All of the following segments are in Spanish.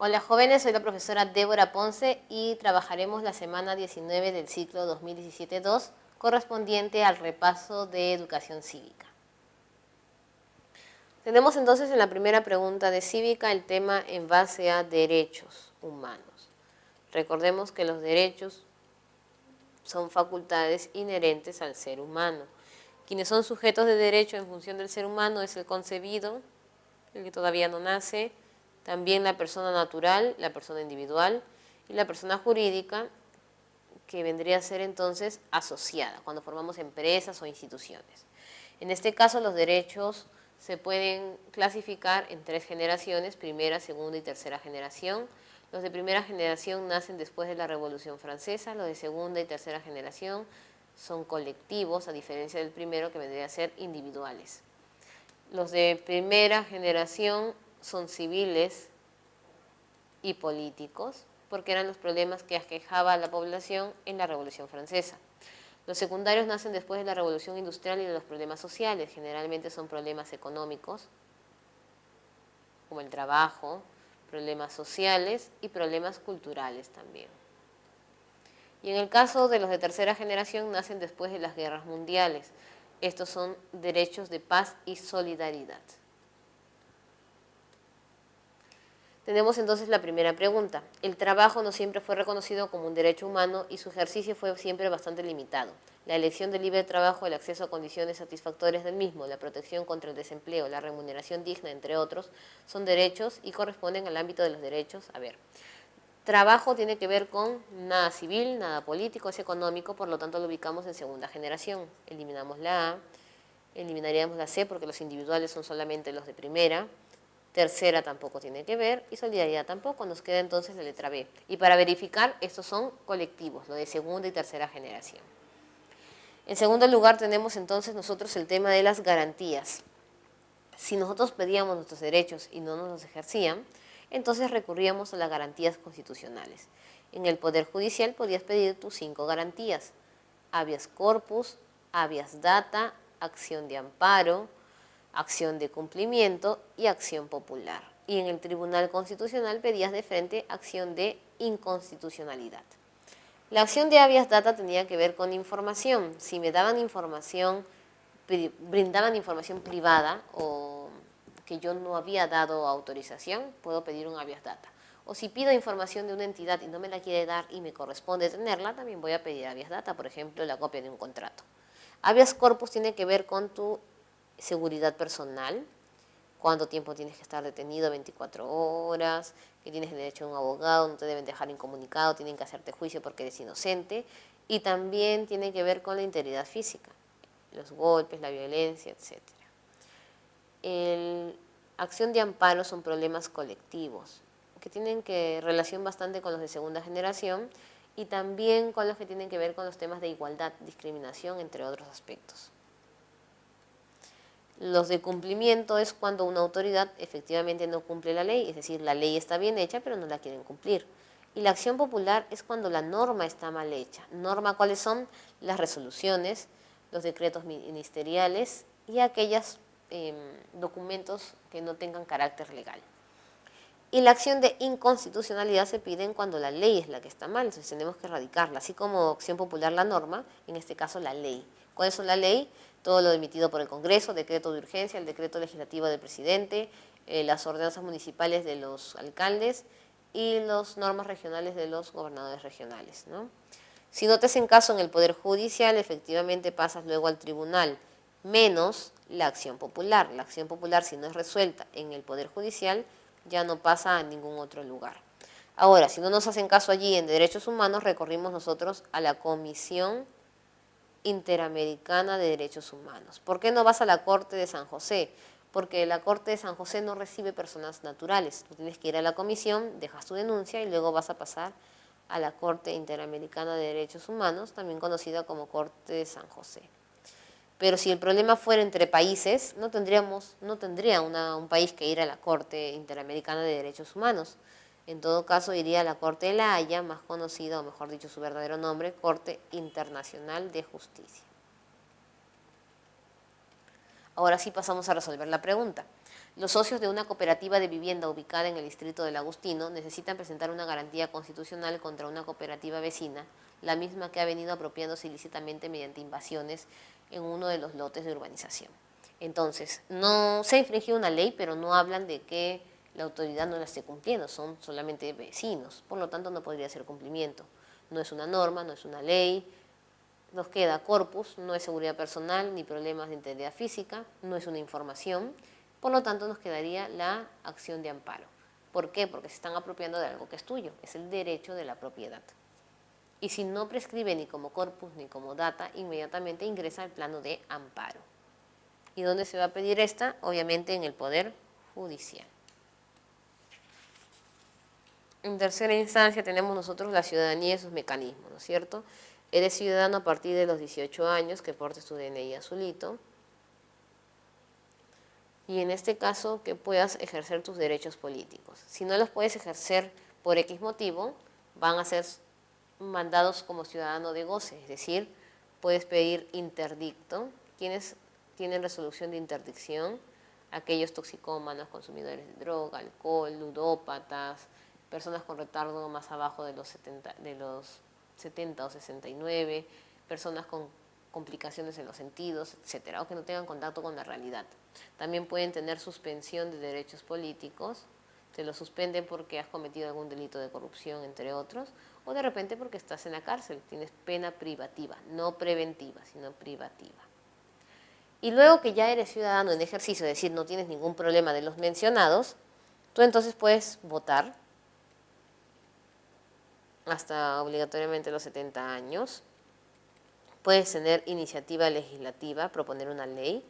Hola jóvenes, soy la profesora Débora Ponce y trabajaremos la semana 19 del ciclo 2017-2 correspondiente al repaso de educación cívica. Tenemos entonces en la primera pregunta de cívica el tema en base a derechos humanos. Recordemos que los derechos son facultades inherentes al ser humano. Quienes son sujetos de derecho en función del ser humano es el concebido, el que todavía no nace, también la persona natural, la persona individual y la persona jurídica, que vendría a ser entonces asociada, cuando formamos empresas o instituciones. En este caso los derechos se pueden clasificar en 3 generaciones, primera, segunda y tercera generación. Los de primera generación nacen después de la Revolución Francesa, los de segunda y tercera generación son colectivos, a diferencia del primero que vendría a ser individuales. Los de primera generación son civiles y políticos, porque eran los problemas que aquejaba a la población en la Revolución Francesa. Los secundarios nacen después de la Revolución Industrial y de los problemas sociales, generalmente son problemas económicos, como el trabajo, problemas sociales y problemas culturales también. Y en el caso de los de tercera generación nacen después de las guerras mundiales. Estos son derechos de paz y solidaridad. Tenemos entonces la primera pregunta. El trabajo no siempre fue reconocido como un derecho humano y su ejercicio fue siempre bastante limitado. La elección del libre trabajo, el acceso a condiciones satisfactorias del mismo, la protección contra el desempleo, la remuneración digna, entre otros, son derechos y corresponden al ámbito de los derechos. Trabajo tiene que ver con nada civil, nada político, es económico, por lo tanto lo ubicamos en segunda generación. Eliminamos la A, eliminaríamos la C porque los individuales son solamente los de primera. Tercera tampoco tiene que ver y solidaridad tampoco, nos queda entonces la letra B. Y para verificar, estos son colectivos, lo de segunda y tercera generación. En segundo lugar tenemos entonces nosotros el tema de las garantías. Si nosotros pedíamos nuestros derechos y no nos los ejercían, entonces recurríamos a las garantías constitucionales. En el Poder Judicial podías pedir tus 5 garantías: habeas corpus, habeas data, acción de amparo, acción de cumplimiento y acción popular. Y en el Tribunal Constitucional pedías de frente acción de inconstitucionalidad. La acción de habeas data tenía que ver con información. Si me daban información, brindaban información privada o que yo no había dado autorización, puedo pedir un habeas data. O si pido información de una entidad y no me la quiere dar y me corresponde tenerla, también voy a pedir habeas data, por ejemplo, la copia de un contrato. Habeas corpus tiene que ver con tu seguridad personal, cuánto tiempo tienes que estar detenido, 24 horas, que tienes derecho a un abogado, no te deben dejar incomunicado, tienen que hacerte juicio porque eres inocente, y también tiene que ver con la integridad física, los golpes, la violencia, etc. Acción de amparo son problemas colectivos, que tienen relación bastante con los de segunda generación y también con los que tienen que ver con los temas de igualdad, discriminación, entre otros aspectos. Los de cumplimiento es cuando una autoridad efectivamente no cumple la ley, es decir, la ley está bien hecha pero no la quieren cumplir. Y la acción popular es cuando la norma está mal hecha. ¿Norma cuáles son? Las resoluciones, los decretos ministeriales y aquellos documentos que no tengan carácter legal. Y la acción de inconstitucionalidad se pide cuando la ley es la que está mal, entonces tenemos que erradicarla, así como acción popular la norma, en este caso la ley. ¿Cuáles son la ley? Todo lo emitido por el Congreso, decreto de urgencia, el decreto legislativo del presidente, las ordenanzas municipales de los alcaldes y las normas regionales de los gobernadores regionales, ¿no? Si no te hacen caso en el Poder Judicial, efectivamente pasas luego al tribunal, menos la acción popular. La acción popular, si no es resuelta en el Poder Judicial, ya no pasa a ningún otro lugar. Ahora, si no nos hacen caso allí en Derechos Humanos, recorrimos nosotros a la Comisión Interamericana de Derechos Humanos. ¿Por qué no vas a la Corte de San José? Porque la Corte de San José no recibe personas naturales. Tú tienes que ir a la comisión, dejas tu denuncia y luego vas a pasar a la Corte Interamericana de Derechos Humanos, también conocida como Corte de San José. Pero si el problema fuera entre países, no tendría un país que ir a la Corte Interamericana de Derechos Humanos. En todo caso, iría a la Corte de La Haya, más conocida, o mejor dicho, su verdadero nombre, Corte Internacional de Justicia. Ahora sí pasamos a resolver la pregunta. Los socios de una cooperativa de vivienda ubicada en el distrito del Agustino necesitan presentar una garantía constitucional contra una cooperativa vecina, la misma que ha venido apropiándose ilícitamente mediante invasiones en uno de los lotes de urbanización. Entonces, no se ha infringido una ley, pero no hablan de que la autoridad no la esté cumpliendo, son solamente vecinos, por lo tanto no podría ser cumplimiento. No es una norma, no es una ley, nos queda corpus, no es seguridad personal ni problemas de integridad física, no es una información, por lo tanto nos quedaría la acción de amparo. ¿Por qué? Porque se están apropiando de algo que es tuyo, es el derecho de la propiedad. Y si no prescribe ni como corpus ni como data, inmediatamente ingresa al plano de amparo. ¿Y dónde se va a pedir esta? Obviamente en el Poder Judicial. En tercera instancia tenemos nosotros la ciudadanía y sus mecanismos, ¿no es cierto? Eres ciudadano a partir de los 18 años que portes tu DNI azulito. Y en este caso que puedas ejercer tus derechos políticos. Si no los puedes ejercer por X motivo, van a ser mandados como ciudadano de goce, es decir, puedes pedir interdicto. ¿Quiénes tienen resolución de interdicción? Aquellos toxicómanos, consumidores de droga, alcohol, ludópatas, personas con retardo más abajo de los 70 o 69, personas con complicaciones en los sentidos, etcétera, o que no tengan contacto con la realidad. También pueden tener suspensión de derechos políticos, te lo suspenden porque has cometido algún delito de corrupción, entre otros, o de repente porque estás en la cárcel, tienes pena privativa, no preventiva, sino privativa. Y luego que ya eres ciudadano en ejercicio, es decir, no tienes ningún problema de los mencionados, tú entonces puedes votar hasta obligatoriamente los 70 años, puedes tener iniciativa legislativa, proponer una ley,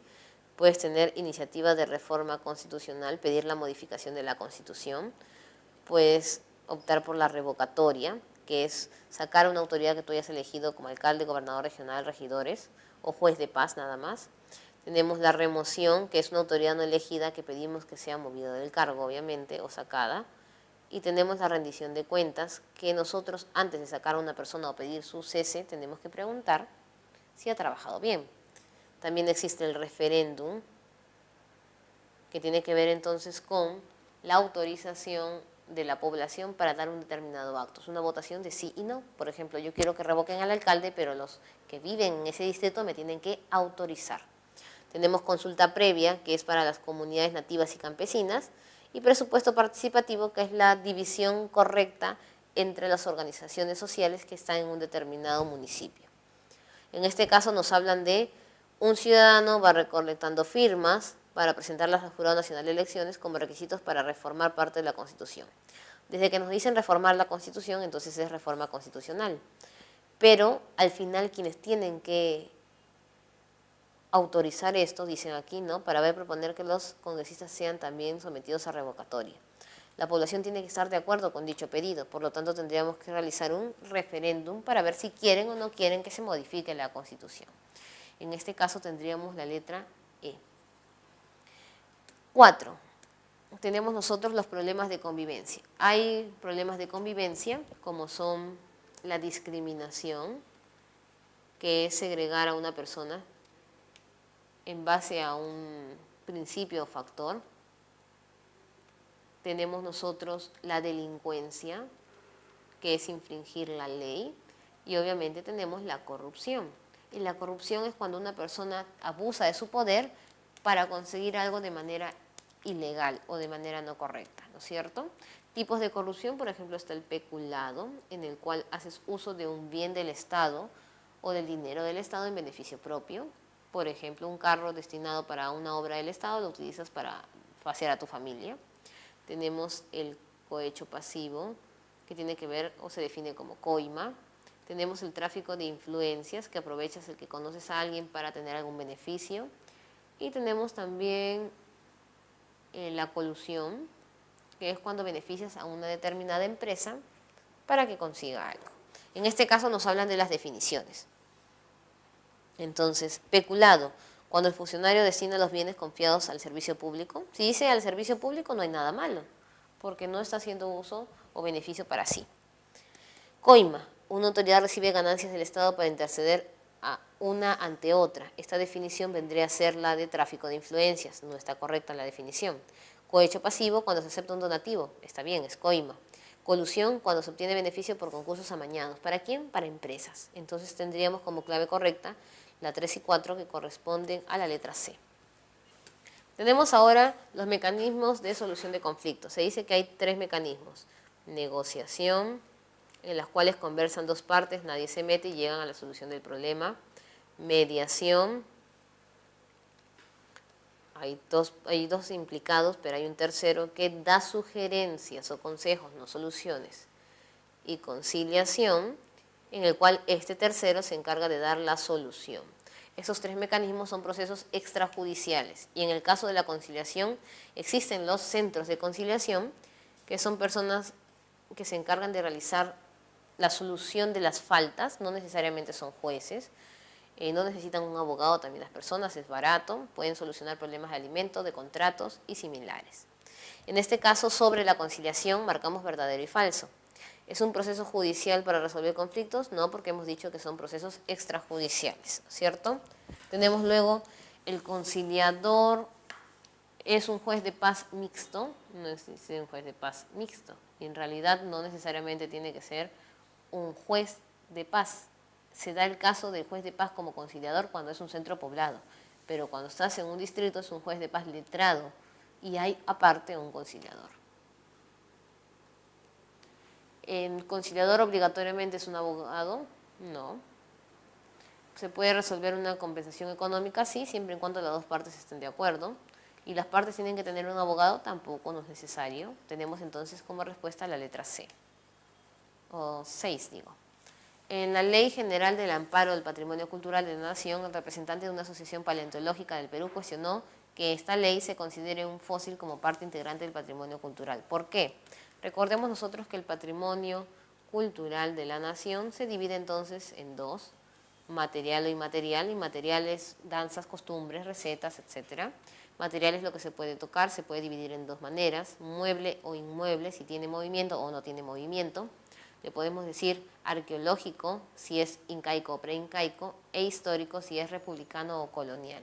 puedes tener iniciativa de reforma constitucional, pedir la modificación de la Constitución, puedes optar por la revocatoria, que es sacar a una autoridad que tú hayas elegido como alcalde, gobernador regional, regidores o juez de paz nada más. Tenemos la remoción, que es una autoridad no elegida que pedimos que sea movida del cargo, obviamente, o sacada. Y tenemos la rendición de cuentas, que nosotros antes de sacar a una persona o pedir su cese, tenemos que preguntar si ha trabajado bien. También existe el referéndum, que tiene que ver entonces con la autorización de la población para dar un determinado acto. Es una votación de sí y no. Por ejemplo, yo quiero que revoquen al alcalde, pero los que viven en ese distrito me tienen que autorizar. Tenemos consulta previa, que es para las comunidades nativas y campesinas, y presupuesto participativo, que es la división correcta entre las organizaciones sociales que están en un determinado municipio. En este caso nos hablan de un ciudadano va recolectando firmas para presentarlas al Jurado Nacional de Elecciones como requisitos para reformar parte de la Constitución. Desde que nos dicen reformar la Constitución, entonces es reforma constitucional. Pero al final quienes tienen que autorizar esto, dicen aquí, ¿no? Para ver proponer que los congresistas sean también sometidos a revocatoria. La población tiene que estar de acuerdo con dicho pedido, por lo tanto tendríamos que realizar un referéndum para ver si quieren o no quieren que se modifique la Constitución. En este caso tendríamos la letra E. 4. Tenemos nosotros los problemas de convivencia. Hay problemas de convivencia como son la discriminación, que es segregar a una persona en base a un principio o factor. Tenemos nosotros la delincuencia, que es infringir la ley, y obviamente tenemos la corrupción. Y la corrupción es cuando una persona abusa de su poder para conseguir algo de manera ilegal o de manera no correcta, ¿no es cierto? Tipos de corrupción, por ejemplo, está el peculado, en el cual haces uso de un bien del Estado o del dinero del Estado en beneficio propio. Por ejemplo, un carro destinado para una obra del Estado lo utilizas para pasear a tu familia. Tenemos el cohecho pasivo, que tiene que ver o se define como coima. Tenemos el tráfico de influencias, que aprovechas el que conoces a alguien para tener algún beneficio. Y tenemos también la colusión, que es cuando beneficias a una determinada empresa para que consiga algo. En este caso nos hablan de las definiciones. Entonces, peculado, cuando el funcionario destina los bienes confiados al servicio público. Si dice al servicio público no hay nada malo, porque no está haciendo uso o beneficio para sí. Coima, una autoridad recibe ganancias del Estado para interceder una ante otra. Esta definición vendría a ser la de tráfico de influencias, no está correcta la definición. Cohecho pasivo cuando se acepta un donativo, está bien, es coima. Colusión cuando se obtiene beneficio por concursos amañados. ¿Para quién? Para empresas. Entonces tendríamos como clave correcta la 3 y 4 que corresponden a la letra C. Tenemos ahora los mecanismos de solución de conflictos. Se dice que hay 3 mecanismos. Negociación, en las cuales conversan 2 partes, nadie se mete y llegan a la solución del problema. Mediación, hay dos implicados, pero hay un tercero que da sugerencias o consejos, no soluciones. Y conciliación, en el cual este tercero se encarga de dar la solución. Esos 3 mecanismos son procesos extrajudiciales y en el caso de la conciliación existen los centros de conciliación, que son personas que se encargan de realizar la solución de las faltas, no necesariamente son jueces, no necesitan un abogado también las personas, es barato, pueden solucionar problemas de alimentos, de contratos y similares. En este caso, sobre la conciliación, marcamos verdadero y falso. ¿Es un proceso judicial para resolver conflictos? No, porque hemos dicho que son procesos extrajudiciales, ¿cierto? Tenemos luego el conciliador, es un juez de paz mixto, no es un juez de paz mixto, y en realidad no necesariamente tiene que ser un juez de paz. Se da el caso del juez de paz como conciliador cuando es un centro poblado, pero cuando estás en un distrito es un juez de paz letrado y hay aparte un conciliador. ¿El conciliador obligatoriamente es un abogado? No. ¿Se puede resolver una compensación económica? Sí, siempre y cuando las 2 partes estén de acuerdo. ¿Y las partes tienen que tener un abogado? Tampoco, no es necesario. Tenemos entonces como respuesta la letra C. O 6, digo. En la Ley General del Amparo del Patrimonio Cultural de la Nación, el representante de una asociación paleontológica del Perú cuestionó que esta ley se considere un fósil como parte integrante del patrimonio cultural. ¿Por qué? Recordemos nosotros que el patrimonio cultural de la nación se divide entonces en 2, material o inmaterial. Inmaterial es danzas, costumbres, recetas, etc. Material es lo que se puede tocar, se puede dividir en 2 maneras, mueble o inmueble, si tiene movimiento o no tiene movimiento. Le podemos decir arqueológico si es incaico o preincaico e histórico si es republicano o colonial.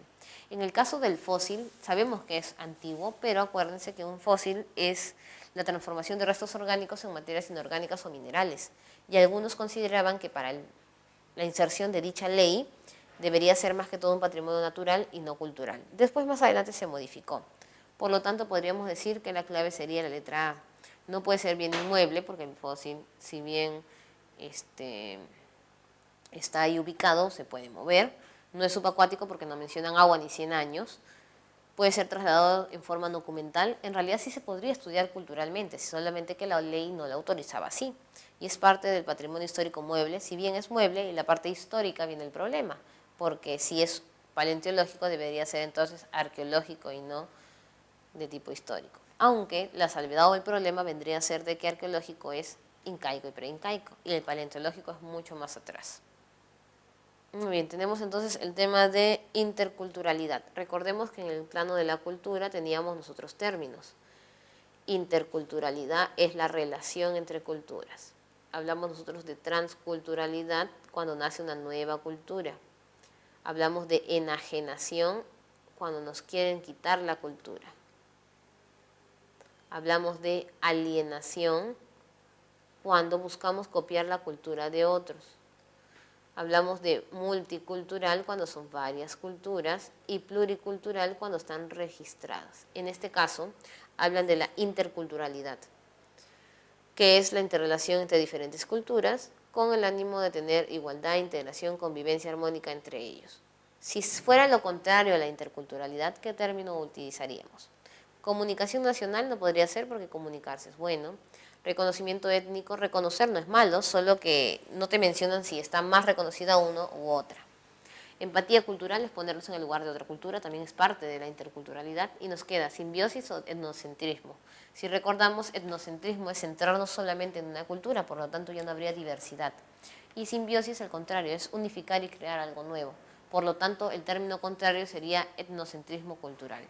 En el caso del fósil, sabemos que es antiguo, pero acuérdense que un fósil es la transformación de restos orgánicos en materias inorgánicas o minerales. Y algunos consideraban que para la inserción de dicha ley debería ser más que todo un patrimonio natural y no cultural. Después, más adelante, se modificó. Por lo tanto, podríamos decir que la clave sería la letra A. No puede ser bien inmueble porque el fósil, si bien está ahí ubicado, se puede mover. No es subacuático porque no mencionan agua ni 100 años. Puede ser trasladado en forma documental. En realidad sí se podría estudiar culturalmente, solamente que la ley no la autorizaba así. Y es parte del patrimonio histórico mueble, si bien es mueble, y la parte histórica viene el problema, porque si es paleontológico debería ser entonces arqueológico y no de tipo histórico. Aunque la salvedad o el problema vendría a ser de que arqueológico es incaico y preincaico, y el paleontológico es mucho más atrás. Muy bien, tenemos entonces el tema de interculturalidad. Recordemos que en el plano de la cultura teníamos nosotros términos. Interculturalidad es la relación entre culturas. Hablamos nosotros de transculturalidad cuando nace una nueva cultura. Hablamos de enajenación cuando nos quieren quitar la cultura. Hablamos de alienación cuando buscamos copiar la cultura de otros. Hablamos de multicultural cuando son varias culturas y pluricultural cuando están registradas. En este caso, hablan de la interculturalidad, que es la interrelación entre diferentes culturas con el ánimo de tener igualdad, integración, convivencia armónica entre ellos. Si fuera lo contrario a la interculturalidad, ¿qué término utilizaríamos? Comunicación nacional no podría ser porque comunicarse es bueno. Reconocimiento étnico, reconocer no es malo, solo que no te mencionan si está más reconocida uno u otra. Empatía cultural es ponernos en el lugar de otra cultura, también es parte de la interculturalidad y nos queda simbiosis o etnocentrismo. Si recordamos, etnocentrismo es centrarnos solamente en una cultura, por lo tanto ya no habría diversidad. Y simbiosis, al contrario, es unificar y crear algo nuevo. Por lo tanto, el término contrario sería etnocentrismo cultural.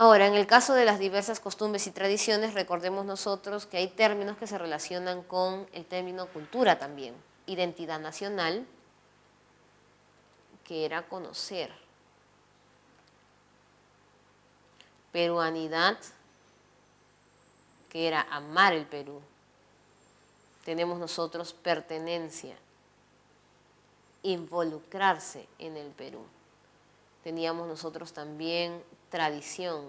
Ahora, en el caso de las diversas costumbres y tradiciones, recordemos nosotros que hay términos que se relacionan con el término cultura también. Identidad nacional, que era conocer. Peruanidad, que era amar el Perú. Tenemos nosotros pertenencia, involucrarse en el Perú. Teníamos nosotros también tradición,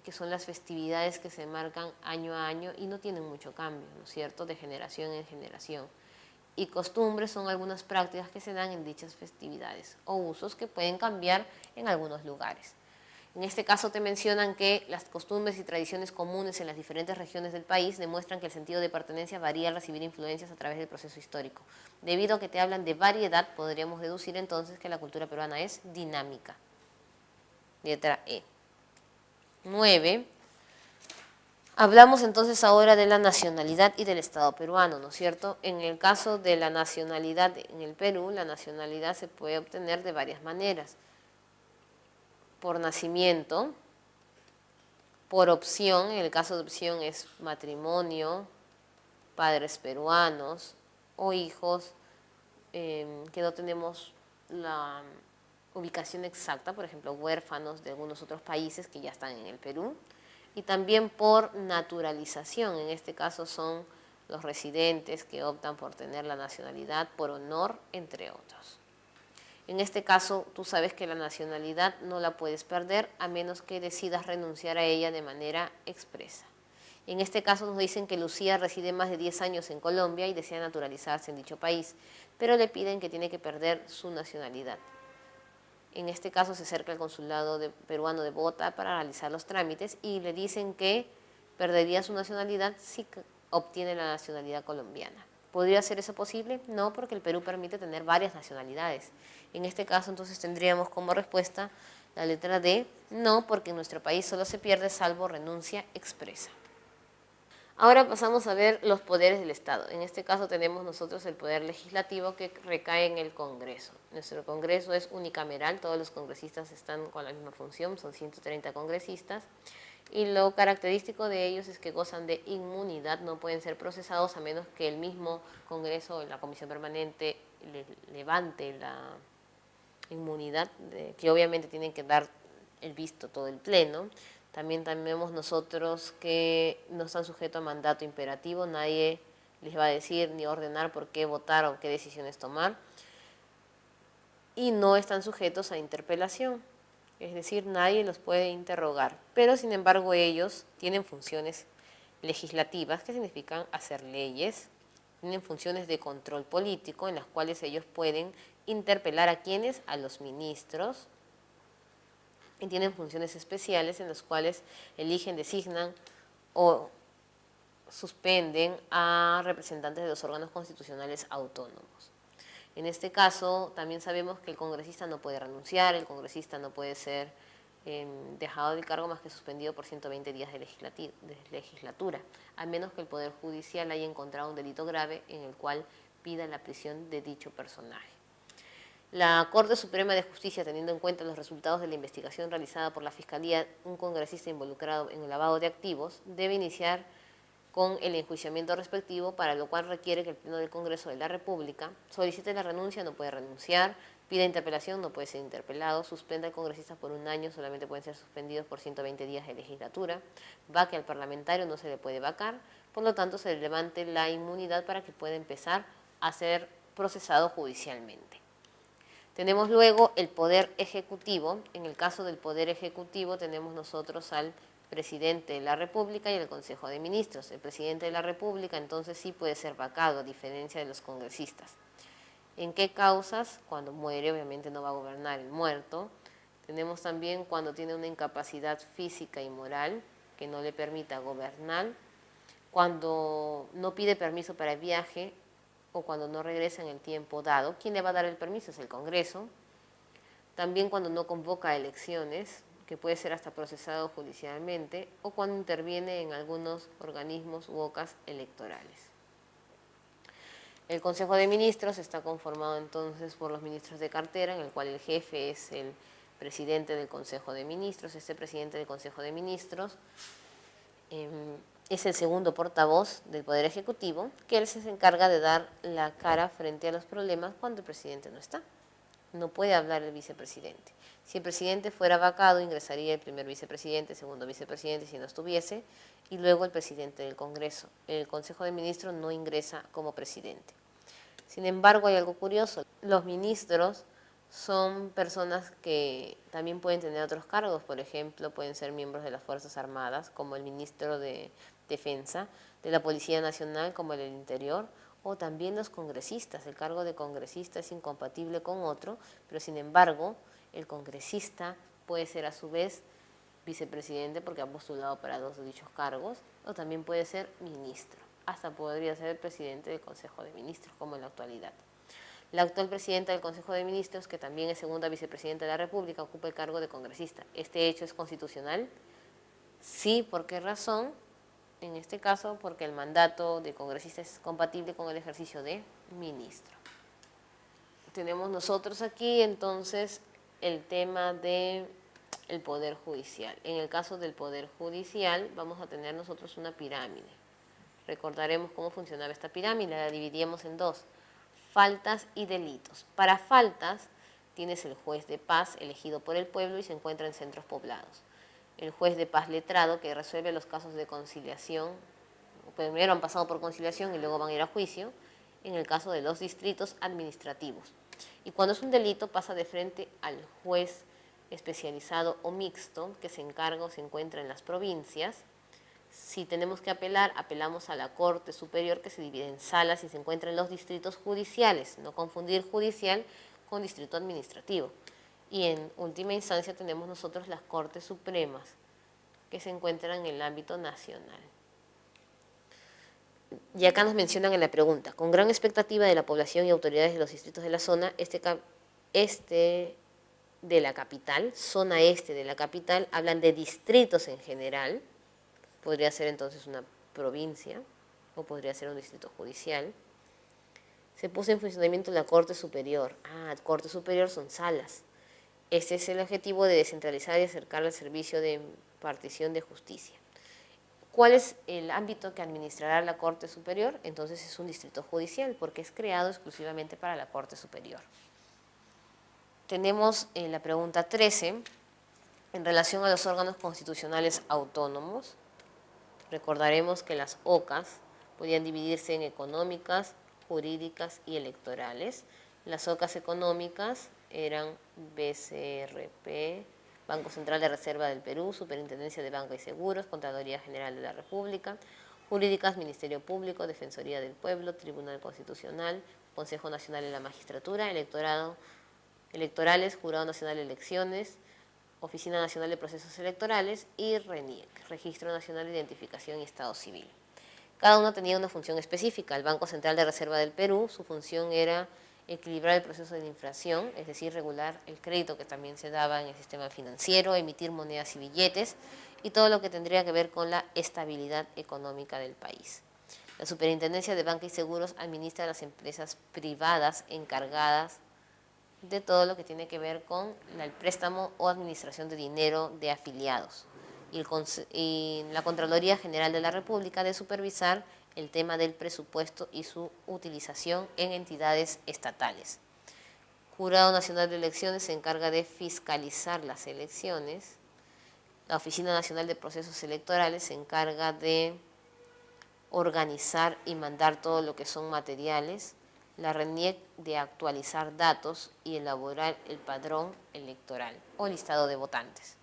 que son las festividades que se marcan año a año y no tienen mucho cambio, ¿no es cierto?, de generación en generación. Y costumbres son algunas prácticas que se dan en dichas festividades o usos que pueden cambiar en algunos lugares. En este caso te mencionan que las costumbres y tradiciones comunes en las diferentes regiones del país demuestran que el sentido de pertenencia varía al recibir influencias a través del proceso histórico. Debido a que te hablan de variedad, podríamos deducir entonces que la cultura peruana es dinámica. Letra E. 9. Hablamos entonces ahora de la nacionalidad y del Estado peruano, ¿no es cierto? En el caso de la nacionalidad en el Perú, la nacionalidad se puede obtener de varias maneras. Por nacimiento, por opción, en el caso de opción es matrimonio, padres peruanos o hijos que no tenemos la ubicación exacta, por ejemplo, huérfanos de algunos otros países que ya están en el Perú. Y también por naturalización, en este caso son los residentes que optan por tener la nacionalidad por honor, entre otros. En este caso, tú sabes que la nacionalidad no la puedes perder a menos que decidas renunciar a ella de manera expresa. En este caso nos dicen que Lucía reside más de 10 años en Colombia y desea naturalizarse en dicho país, pero le piden que tiene que perder su nacionalidad. En este caso se acerca al consulado peruano de Bogotá para realizar los trámites y le dicen que perdería su nacionalidad si obtiene la nacionalidad colombiana. ¿Podría ser eso posible? No, porque el Perú permite tener varias nacionalidades. En este caso entonces tendríamos como respuesta la letra D, no, porque en nuestro país solo se pierde salvo renuncia expresa. Ahora pasamos a ver los poderes del Estado. En este caso tenemos nosotros el poder legislativo que recae en el Congreso. Nuestro Congreso es unicameral, todos los congresistas están con la misma función, son 130 congresistas. Y lo característico de ellos es que gozan de inmunidad, no pueden ser procesados a menos que el mismo Congreso o la Comisión Permanente levante la inmunidad, que obviamente tienen que dar el visto todo el Pleno. También tenemos nosotros que no están sujetos a mandato imperativo, nadie les va a decir ni ordenar por qué votar o qué decisiones tomar. Y no están sujetos a interpelación, es decir, nadie los puede interrogar. Pero sin embargo ellos tienen funciones legislativas, que significan hacer leyes, tienen funciones de control político en las cuales ellos pueden interpelar a quienes, a los ministros, y tienen funciones especiales en las cuales eligen, designan o suspenden a representantes de los órganos constitucionales autónomos. En este caso, también sabemos que el congresista no puede renunciar, el congresista no puede ser dejado del cargo más que suspendido por 120 días de legislatura, a menos que el Poder Judicial haya encontrado un delito grave en el cual pida la prisión de dicho personaje. La Corte Suprema de Justicia, teniendo en cuenta los resultados de la investigación realizada por la Fiscalía, un congresista involucrado en el lavado de activos debe iniciar con el enjuiciamiento respectivo, para lo cual requiere que el Pleno del Congreso de la República solicite la renuncia, no puede renunciar, pida interpelación, no puede ser interpelado, suspenda al congresista por 1 año, solamente pueden ser suspendidos por 120 días de legislatura, vaque al parlamentario, no se le puede vacar, por lo tanto se le levante la inmunidad para que pueda empezar a ser procesado judicialmente. Tenemos luego el Poder Ejecutivo. En el caso del Poder Ejecutivo tenemos nosotros al Presidente de la República y el Consejo de Ministros. El Presidente de la República entonces sí puede ser vacado, a diferencia de los congresistas. ¿En qué causas? Cuando muere, obviamente no va a gobernar el muerto. Tenemos también cuando tiene una incapacidad física y moral que no le permita gobernar. Cuando no pide permiso para el viaje, o cuando no regresa en el tiempo dado. ¿Quién le va a dar el permiso? Es el Congreso. También cuando no convoca elecciones, que puede ser hasta procesado judicialmente, o cuando interviene en algunos organismos u ocas electorales. El Consejo de Ministros está conformado entonces por los ministros de cartera, en el cual el jefe es el presidente del Consejo de Ministros. Este presidente del Consejo de Ministros es el segundo portavoz del Poder Ejecutivo, que él se encarga de dar la cara frente a los problemas cuando el presidente no está. no puede hablar el vicepresidente. Si el presidente fuera vacado, ingresaría el primer vicepresidente, segundo vicepresidente, si no estuviese, y luego el presidente del Congreso. El Consejo de Ministros no ingresa como presidente. Sin embargo, hay algo curioso. Los ministros son personas que también pueden tener otros cargos. Por ejemplo, pueden ser miembros de las Fuerzas Armadas, como el ministro de Defensa, de la Policía Nacional, como el del Interior, o también los congresistas. El cargo de congresista es incompatible con otro, pero sin embargo, el congresista puede ser a su vez vicepresidente porque ha postulado para dos de dichos cargos, o también puede ser ministro. Hasta podría ser el presidente del Consejo de Ministros, como en la actualidad. La actual presidenta del Consejo de Ministros, que también es segunda vicepresidenta de la República, ocupa el cargo de congresista. ¿Este hecho es constitucional? Sí, ¿por qué razón? En este caso, porque el mandato de congresista es compatible con el ejercicio de ministro. Tenemos nosotros aquí, entonces, el tema del Poder Judicial. En el caso del Poder Judicial, vamos a tener nosotros una pirámide. Recordaremos cómo funcionaba esta pirámide, la dividíamos en dos: faltas y delitos. Para faltas tienes el juez de paz elegido por el pueblo y se encuentra en centros poblados. El juez de paz letrado que resuelve los casos de conciliación, primero han pasado por conciliación y luego van a ir a juicio, en el caso de los distritos administrativos. Y cuando es un delito pasa de frente al juez especializado o mixto que se encarga o se encuentra en las provincias. Si tenemos que apelar, apelamos a la Corte Superior, que se divide en salas y se encuentra en los distritos judiciales. No confundir judicial con distrito administrativo. Y en última instancia tenemos nosotros las Cortes Supremas, que se encuentran en el ámbito nacional. Y acá nos mencionan en la pregunta: con gran expectativa de la población y autoridades de los distritos de la zona, este de la capital, zona este de la capital, hablan de distritos en general. Podría ser entonces una provincia o podría ser un distrito judicial. Se puso en funcionamiento la Corte Superior. Corte Superior son salas. Este es el objetivo de descentralizar y acercar al servicio de impartición de justicia. ¿Cuál es el ámbito que administrará la Corte Superior? Entonces es un distrito judicial porque es creado exclusivamente para la Corte Superior. Tenemos la pregunta 13 en relación a los órganos constitucionales autónomos. Recordaremos que las OCAs podían dividirse en económicas, jurídicas y electorales. Las OCAs económicas eran BCRP, Banco Central de Reserva del Perú, Superintendencia de Banca y Seguros, Contraloría General de la República; jurídicas, Ministerio Público, Defensoría del Pueblo, Tribunal Constitucional, Consejo Nacional de la Magistratura; electorales, Jurado Nacional de Elecciones, Oficina Nacional de Procesos Electorales y RENIEC, Registro Nacional de Identificación y Estado Civil. Cada uno tenía una función específica. El Banco Central de Reserva del Perú, su función era equilibrar el proceso de inflación, es decir, regular el crédito que también se daba en el sistema financiero, emitir monedas y billetes y todo lo que tendría que ver con la estabilidad económica del país. La Superintendencia de Banca y Seguros administra las empresas privadas encargadas de todo lo que tiene que ver con el préstamo o administración de dinero de afiliados. Y la Contraloría General de la República de supervisar el tema del presupuesto y su utilización en entidades estatales. Jurado Nacional de Elecciones se encarga de fiscalizar las elecciones. La Oficina Nacional de Procesos Electorales se encarga de organizar y mandar todo lo que son materiales. La RENIEC de actualizar datos y elaborar el padrón electoral o listado de votantes.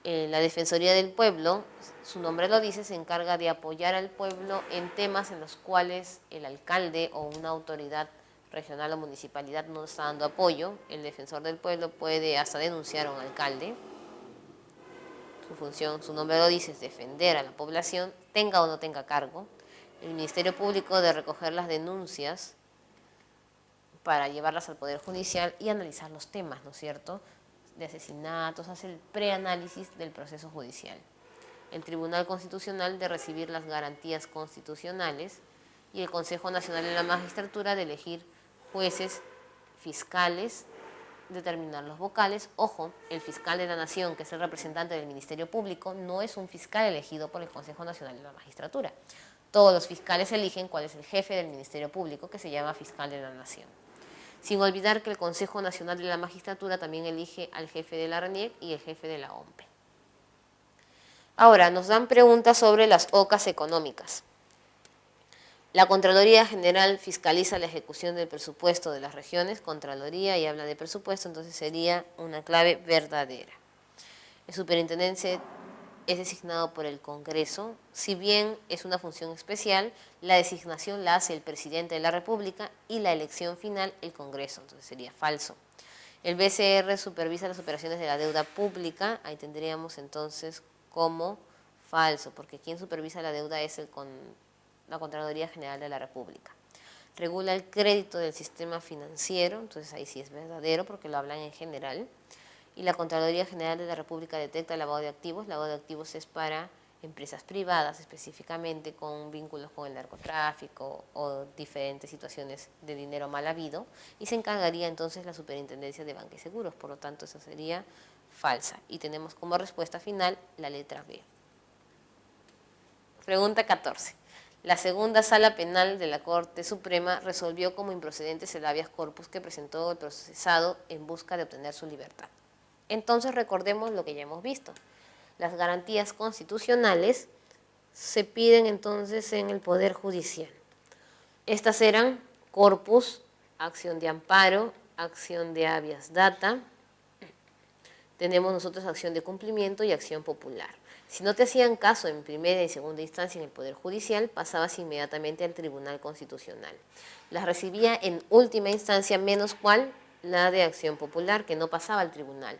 La Defensoría del Pueblo, su nombre lo dice, se encarga de apoyar al pueblo en temas en los cuales el alcalde o una autoridad regional o municipalidad no está dando apoyo. El defensor del pueblo puede hasta denunciar a un alcalde. Su función, su nombre lo dice, es defender a la población, tenga o no tenga cargo. El Ministerio Público de recoger las denuncias para llevarlas al Poder Judicial y analizar los temas, ¿no es cierto?, de asesinatos, hace el preanálisis del proceso judicial. El Tribunal Constitucional de recibir las garantías constitucionales y el Consejo Nacional de la Magistratura de elegir jueces, fiscales, determinar los vocales. Ojo, el fiscal de la Nación, que es el representante del Ministerio Público, no es un fiscal elegido por el Consejo Nacional de la Magistratura. Todos los fiscales eligen cuál es el jefe del Ministerio Público, que se llama fiscal de la Nación. Sin olvidar que el Consejo Nacional de la Magistratura también elige al jefe de la RENIEC y el jefe de la OMPE. Ahora, nos dan preguntas sobre las OCAs económicas. La Contraloría General fiscaliza la ejecución del presupuesto de las regiones. Contraloría y habla de presupuesto, entonces sería una clave verdadera. El superintendente es designado por el Congreso. Si bien es una función especial, la designación la hace el presidente de la República y la elección final el Congreso, entonces sería falso. El BCR supervisa las operaciones de la deuda pública, ahí tendríamos entonces como falso, porque quien supervisa la deuda es la Contraloría General de la República. Regula el crédito del sistema financiero, entonces ahí sí es verdadero porque lo hablan en general. Y la Contraloría General de la República detecta el lavado de activos. Lavado de activos es para empresas privadas, específicamente con vínculos con el narcotráfico o diferentes situaciones de dinero mal habido, y se encargaría entonces la Superintendencia de Banca y Seguros, por lo tanto esa sería falsa. Y tenemos como respuesta final la letra B. Pregunta 14. La segunda sala penal de la Corte Suprema resolvió como improcedentes el habeas corpus que presentó el procesado en busca de obtener su libertad. Entonces recordemos lo que ya hemos visto. Las garantías constitucionales se piden entonces en el Poder Judicial. Estas eran corpus, acción de amparo, acción de habeas data. Tenemos nosotros acción de cumplimiento y acción popular. Si no te hacían caso en primera y segunda instancia en el Poder Judicial, pasabas inmediatamente al Tribunal Constitucional. Las recibía en última instancia, menos cual la de acción popular, que no pasaba al tribunal.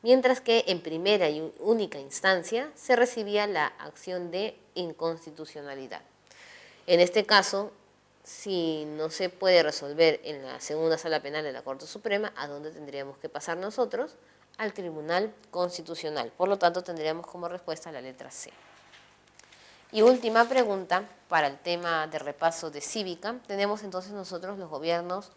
Mientras que en primera y única instancia se recibía la acción de inconstitucionalidad. En este caso, si no se puede resolver en la segunda sala penal de la Corte Suprema, ¿a dónde tendríamos que pasar nosotros? Al Tribunal Constitucional. Por lo tanto, tendríamos como respuesta la letra C. Y última pregunta para el tema de repaso de cívica. Tenemos entonces nosotros los gobiernos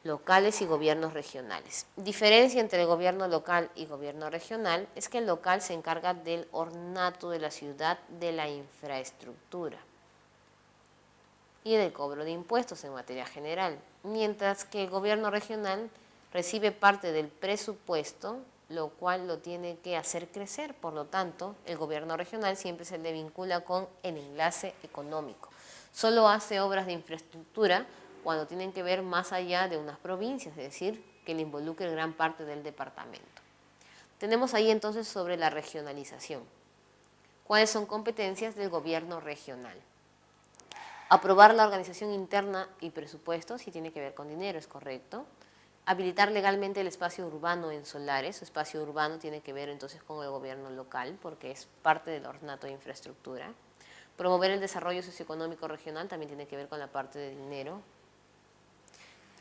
locales y gobiernos regionales. Diferencia entre el gobierno local y gobierno regional es que el local se encarga del ornato de la ciudad, de la infraestructura y del cobro de impuestos en materia general, mientras que el gobierno regional recibe parte del presupuesto, lo cual lo tiene que hacer crecer. Por lo tanto, el gobierno regional siempre se le vincula con el enlace económico. Solo hace obras de infraestructura cuando tienen que ver más allá de unas provincias, es decir, que le involucre gran parte del departamento. Tenemos ahí entonces sobre la regionalización. ¿Cuáles son competencias del gobierno regional? Aprobar la organización interna y presupuesto, si tiene que ver con dinero, es correcto. Habilitar legalmente el espacio urbano en solares. Espacio urbano tiene que ver entonces con el gobierno local, porque es parte del ornato de infraestructura. Promover el desarrollo socioeconómico regional también tiene que ver con la parte de dinero.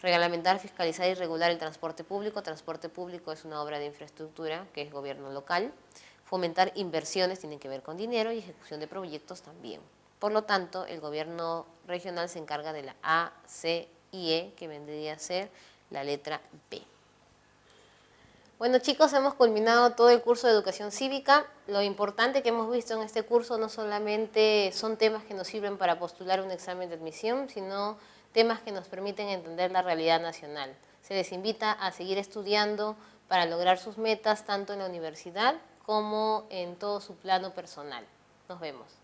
Reglamentar, fiscalizar y regular el transporte público. Transporte público es una obra de infraestructura que es gobierno local. Fomentar inversiones tiene que ver con dinero y ejecución de proyectos también. Por lo tanto, el gobierno regional se encarga de la A, C y E, que vendría a ser la letra B. Bueno chicos, hemos culminado todo el curso de Educación Cívica. Lo importante que hemos visto en este curso no solamente son temas que nos sirven para postular un examen de admisión, sino temas que nos permiten entender la realidad nacional. Se les invita a seguir estudiando para lograr sus metas tanto en la universidad como en todo su plano personal. Nos vemos.